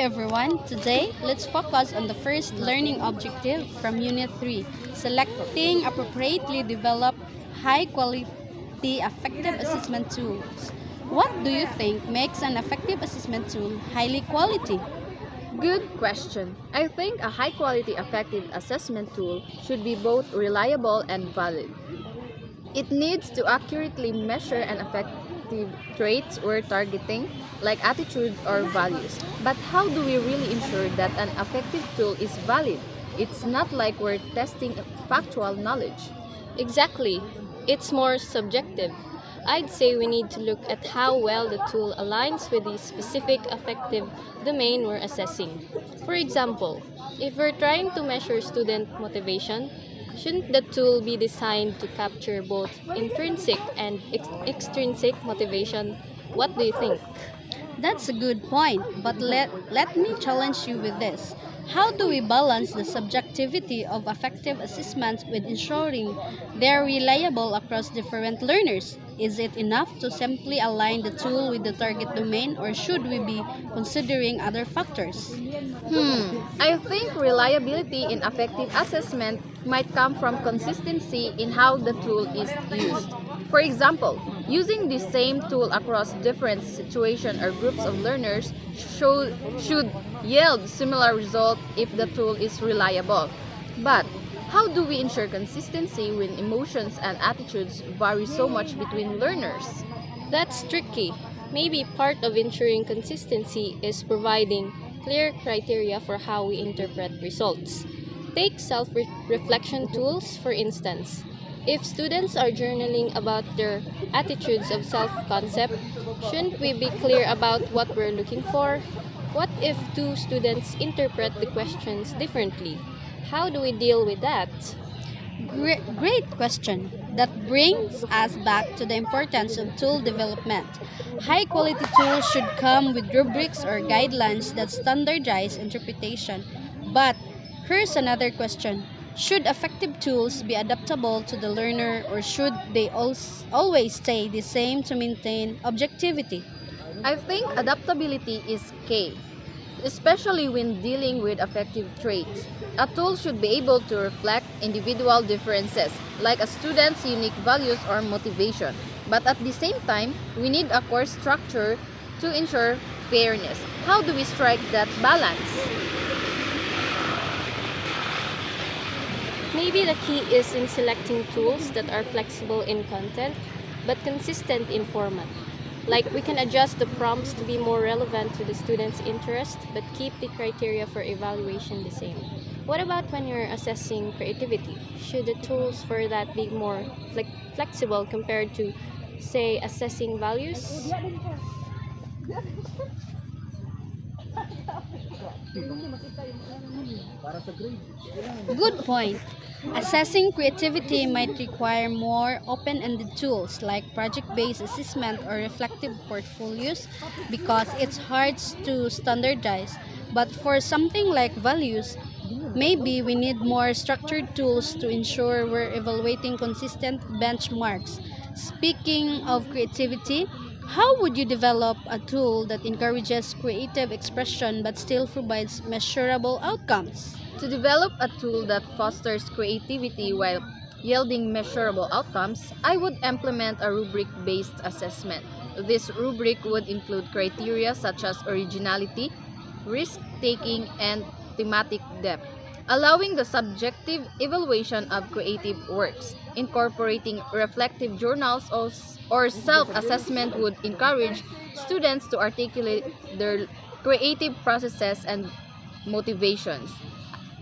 everyone. Today, let's focus on the first learning objective from Unit 3, selecting appropriately developed high-quality effective assessment tools. What do you think makes an effective assessment tool highly quality? Good question. I think a high quality effective assessment tool should be both reliable and valid. It needs to accurately measure an effective traits we're targeting, like attitudes or values. But how do we really ensure that an effective tool is valid? It's not like we're testing factual knowledge. Exactly. It's more subjective. I'd say we need to look at how well the tool aligns with the specific affective domain we're assessing. For example, if we're trying to measure student motivation, shouldn't the tool be designed to capture both intrinsic and extrinsic motivation? What do you think? That's a good point, but let me challenge you with this. How do we balance the subjectivity of effective assessments with ensuring they're reliable across different learners? Is it enough to simply align the tool with the target domain, or should we be considering other factors? I think reliability in effective assessment might come from consistency in how the tool is used. For example, using the same tool across different situations or groups of learners should yield similar results if the tool is reliable. But how do we ensure consistency when emotions and attitudes vary so much between learners? That's tricky. Maybe part of ensuring consistency is providing clear criteria for how we interpret results. Take self reflection tools, for instance. If students are journaling about their attitudes of self concept, shouldn't we be clear about what we're looking for? What if two students interpret the questions differently? How do we deal with that? Great question. That brings us back to the importance of tool development. High quality tools should come with rubrics or guidelines that standardize interpretation. But here's another question. Should effective tools be adaptable to the learner, or should they always stay the same to maintain objectivity? I think adaptability is key, especially when dealing with affective traits. A tool should be able to reflect individual differences, like a student's unique values or motivation. But at the same time, we need a course structure to ensure fairness. How do we strike that balance? Maybe the key is in selecting tools that are flexible in content but consistent in format. Like we can adjust the prompts to be more relevant to the student's interest but keep the criteria for evaluation the same. What about when you're assessing creativity? Should the tools for that be more flexible compared to, say, assessing values? Good point. Assessing creativity might require more open ended tools like project based assessment or reflective portfolios because it's hard to standardize. But for something like values, maybe we need more structured tools to ensure we're evaluating consistent benchmarks. Speaking of creativity, how would you develop a tool that encourages creative expression but still provides measurable outcomes? To develop a tool that fosters creativity while yielding measurable outcomes, I would implement a rubric based assessment. This rubric would include criteria such as originality, risk taking, and thematic depth, allowing the subjective evaluation of creative works. Incorporating reflective journals or self assessment would encourage students to articulate their creative processes and motivations.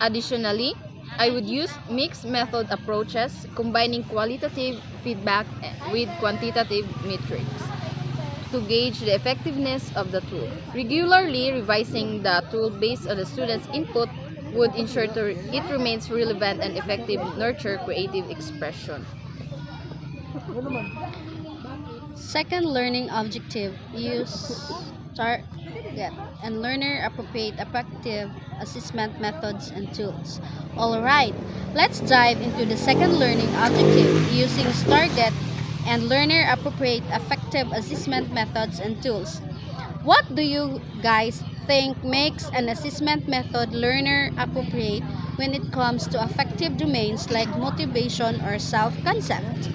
Additionally, I would use mixed method approaches, combining qualitative feedback with quantitative metrics to gauge the effectiveness of the tool. Regularly revising the tool based on the student's input would ensure it remains relevant and effective nurture creative expression. Second learning objective, use target and learner appropriate effective assessment methods and tools. Alright, let's dive into the second learning objective, using target and learner appropriate effective assessment methods and tools. What do you guys think makes an assessment method learner appropriate when it comes to affective domains like motivation or self-concept?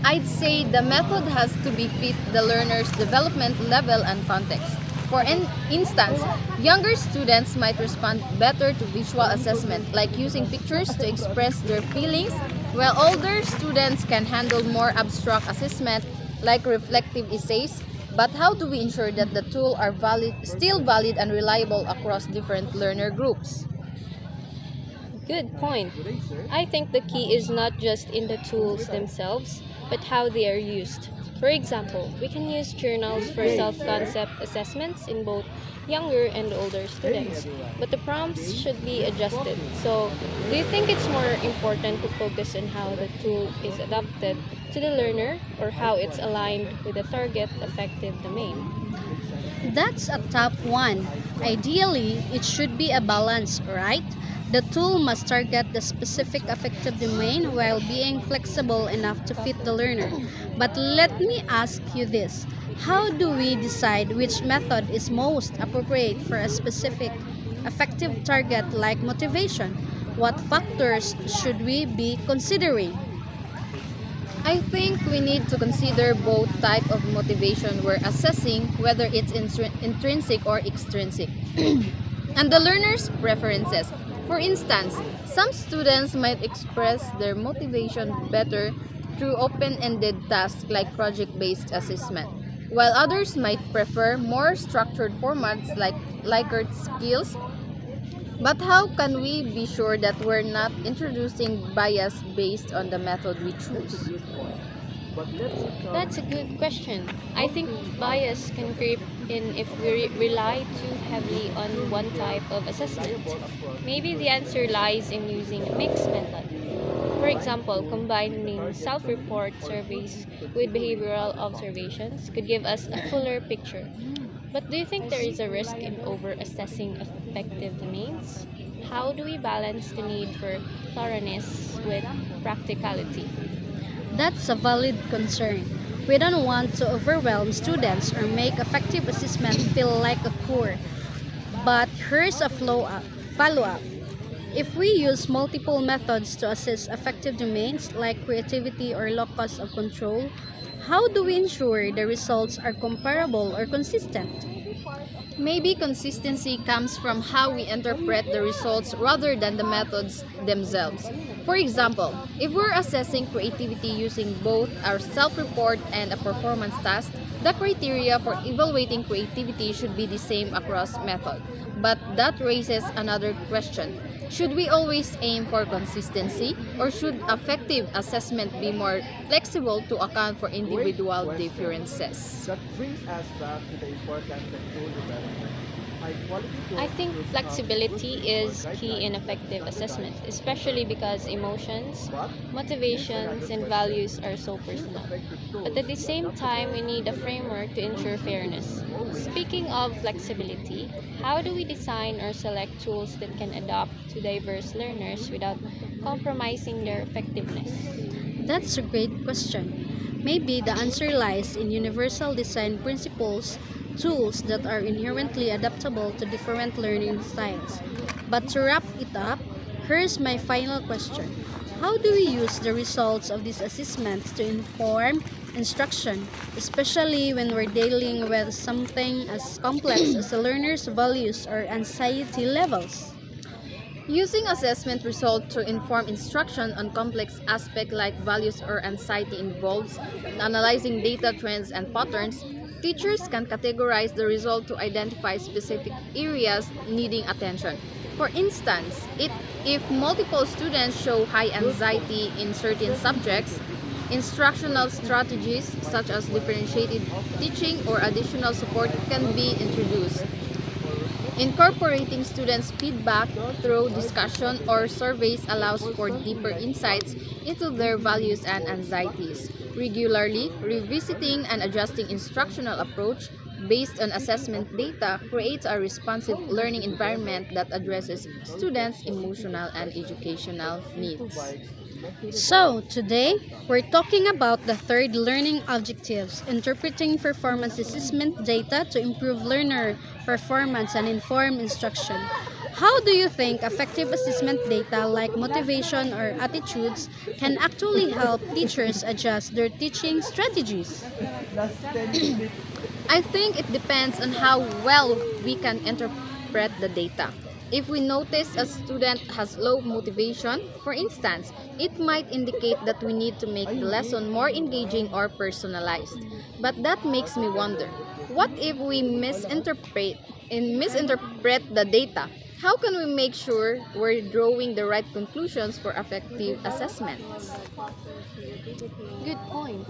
I'd say the method has to be fit the learner's development level and context. For instance, younger students might respond better to visual assessment, like using pictures to express their feelings, while older students can handle more abstract assessment, like reflective essays. But how do we ensure that the tools are still valid and reliable across different learner groups? Good point. I think the key is not just in the tools themselves, but how they are used. For example, we can use journals for self concept assessments in both younger and older students, but the prompts should be adjusted. So, do you think it's more important to focus on how the tool is adapted to the learner or how it's aligned with the target affective domain? That's a tough one. Ideally, it should be a balance, right? The tool must target the specific affective domain while being flexible enough to fit the learner. But let me ask you this. How do we decide which method is most appropriate for a specific affective target like motivation? What factors should we be considering? I think we need to consider both type of motivation we're assessing, whether it's intrinsic or extrinsic, and the learner's preferences. For instance, some students might express their motivation better through open-ended tasks like project-based assessment, while others might prefer more structured formats like Likert skills. But how can we be sure that we're not introducing bias based on the method we choose? That's a good question. I think bias can creep in if we rely too heavily on one type of assessment. Maybe the answer lies in using a mixed method. For example, combining self report surveys with behavioral observations could give us a fuller picture. But do you think there is a risk in over assessing effective domains? How do we balance the need for thoroughness with practicality? That's a valid concern. We don't want to overwhelm students or make effective assessment feel like a chore. But here's a follow up. If we use multiple methods to assess affective domains like creativity or locus of control, how do we ensure the results are comparable or consistent? Maybe consistency comes from how we interpret the results rather than the methods themselves. For example, if we're assessing creativity using both our self report and a performance task, the criteria for evaluating creativity should be the same across methods. But that raises another question. Should we always aim for consistency, or should effective assessment be more flexible to account for individual differences? That brings us back to the important control development. High quality I think flexibility is key in effective assessment, especially because emotions, motivations, and values are so personal. But at the same time, we need a framework to ensure fairness. Speaking of flexibility, how do we design or select tools that can adapt to diverse learners without compromising their effectiveness? That's a great question. Maybe the answer lies in universal design principles, tools that are inherently adaptable to different learning styles. But to wrap it up, here's my final question. How do we use the results of these assessments to inform instruction, especially when we're dealing with something as complex as a learner's values or anxiety levels? Using assessment results to inform instruction on complex aspects like values or anxiety involves analyzing data trends and patterns. Teachers can categorize the result to identify specific areas needing attention. For instance, if multiple students show high anxiety in certain subjects, instructional strategies such as differentiated teaching or additional support can be introduced. Incorporating students' feedback through discussion or surveys allows for deeper insights into their values and anxieties. Regularly revisiting and adjusting instructional approach based on assessment data creates a responsive learning environment that addresses students' emotional and educational needs. provides So, today, we're talking about the third learning objectives, interpreting performance assessment data to improve learner performance and inform instruction. How do you think effective assessment data like motivation or attitudes can actually help teachers adjust their teaching strategies? I think it depends on how well we can interpret the data. If we notice a student has low motivation, for instance, it might indicate that we need to make the lesson more engaging or personalized. But that makes me wonder, what if we misinterpret the data? How can we make sure we're drawing the right conclusions for effective assessments? Good point.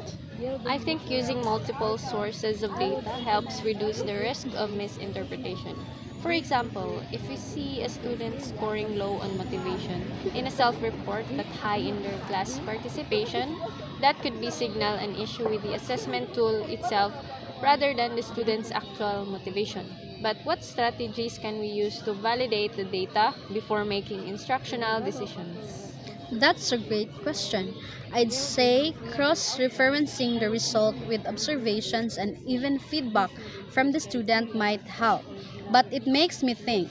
I think using multiple sources of data helps reduce the risk of misinterpretation. For example, if we see a student scoring low on motivation in a self-report but high in their class participation, that could be signal an issue with the assessment tool itself rather than the student's actual motivation. But what strategies can we use to validate the data before making instructional decisions? That's a great question. I'd say cross-referencing the result with observations and even feedback from the student might help. But it makes me think,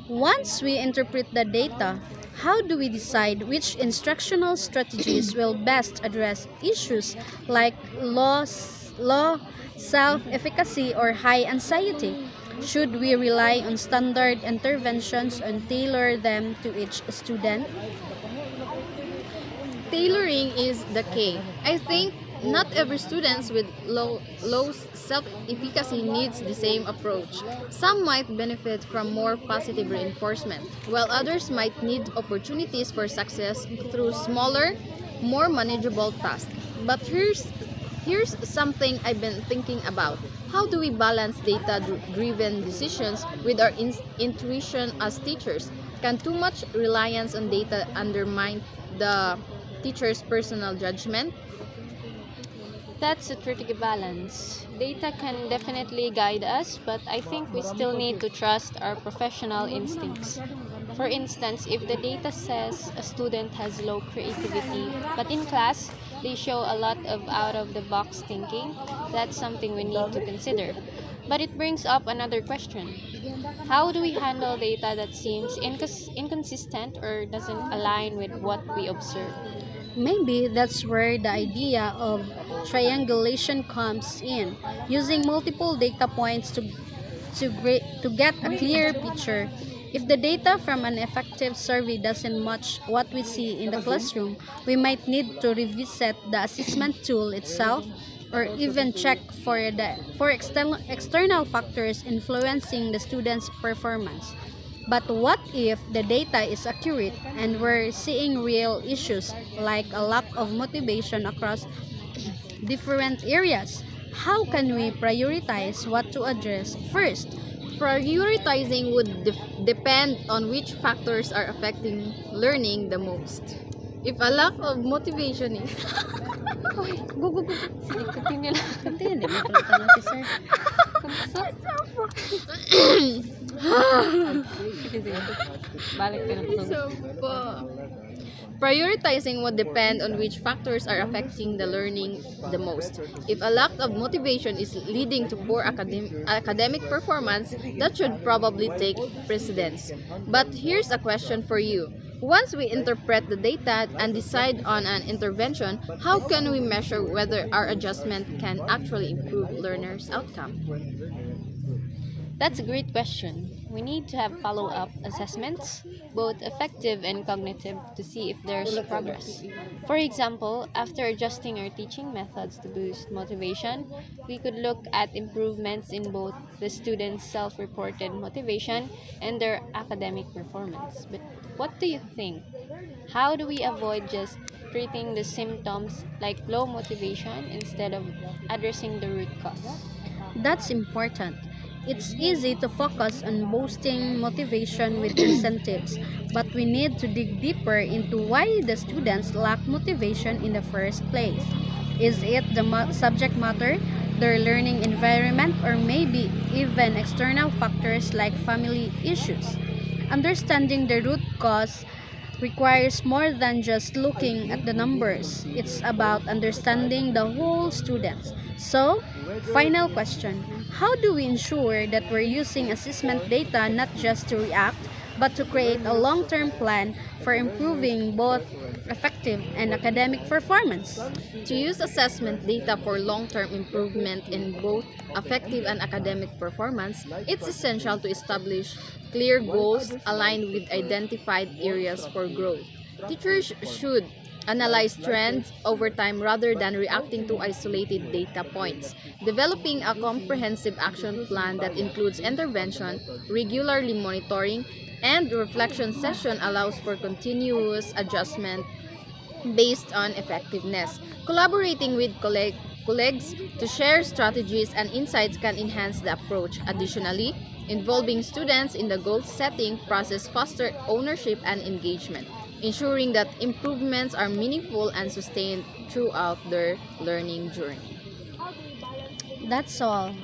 once we interpret the data, how do we decide which instructional strategies will best address issues like low self-efficacy or high anxiety? Should we rely on standard interventions and tailor them to each student? Tailoring is the key. I think not every student with low self-efficacy needs the same approach. Some might benefit from more positive reinforcement, while others might need opportunities for success through smaller, more manageable tasks. But here's something I've been thinking about. How do we balance data-driven decisions with our intuition as teachers? Can too much reliance on data undermine the teacher's personal judgment? That's a tricky balance. Data can definitely guide us, but I think we still need to trust our professional instincts. For instance, if the data says a student has low creativity, but in class they show a lot of out of the box thinking, that's something we need to consider. But it brings up another question. How do we handle data that seems inconsistent or doesn't align with what we observe? Maybe that's where the idea of triangulation comes in, using multiple data points to get a clear picture. If the data from an effective survey doesn't match what we see in the classroom, we might need to revisit the assessment tool itself or even check for external factors influencing the student's performance. But what if the data is accurate and we're seeing real issues like a lack of motivation across different areas? How can we prioritize what to address first? Prioritizing would depend on which factors are affecting learning the most. If a lack of motivation is Sige, continue lang. Hindi, may palitan na si sir. Kamusta? Sige, sige. Balik ka na po. Prioritizing would depend on which factors are affecting the learning the most. If a lack of motivation is leading to poor academic performance, that should probably take precedence. But here's a question for you. Once we interpret the data and decide on an intervention, how can we measure whether our adjustment can actually improve learners' outcome? That's a great question. We need to have follow-up assessments, both effective and cognitive, to see if there's progress. For example, after adjusting our teaching methods to boost motivation, we could look at improvements in both the students' self-reported motivation and their academic performance. But what do you think? How do we avoid just treating the symptoms like low motivation instead of addressing the root cause? That's important. It's easy to focus on boosting motivation with incentives, but we need to dig deeper into why the students lack motivation in the first place. Is it the subject matter, their learning environment, or maybe even external factors like family issues? Understanding the root cause requires more than just looking at the numbers. It's about understanding the whole students. So, final question. How do we ensure that we're using assessment data not just to react, but to create a long-term plan for improving both effective and academic performance? To use assessment data for long-term improvement in both affective and academic performance, it's essential to establish clear goals aligned with identified areas for growth. Teachers should analyze trends over time rather than reacting to isolated data points. Developing a comprehensive action plan that includes intervention, regularly monitoring, and reflection session allows for continuous adjustment based on effectiveness. Collaborating with colleagues to share strategies and insights can enhance the approach. Additionally, involving students in the goal setting process foster ownership and engagement, ensuring that improvements are meaningful and sustained throughout their learning journey. That's all.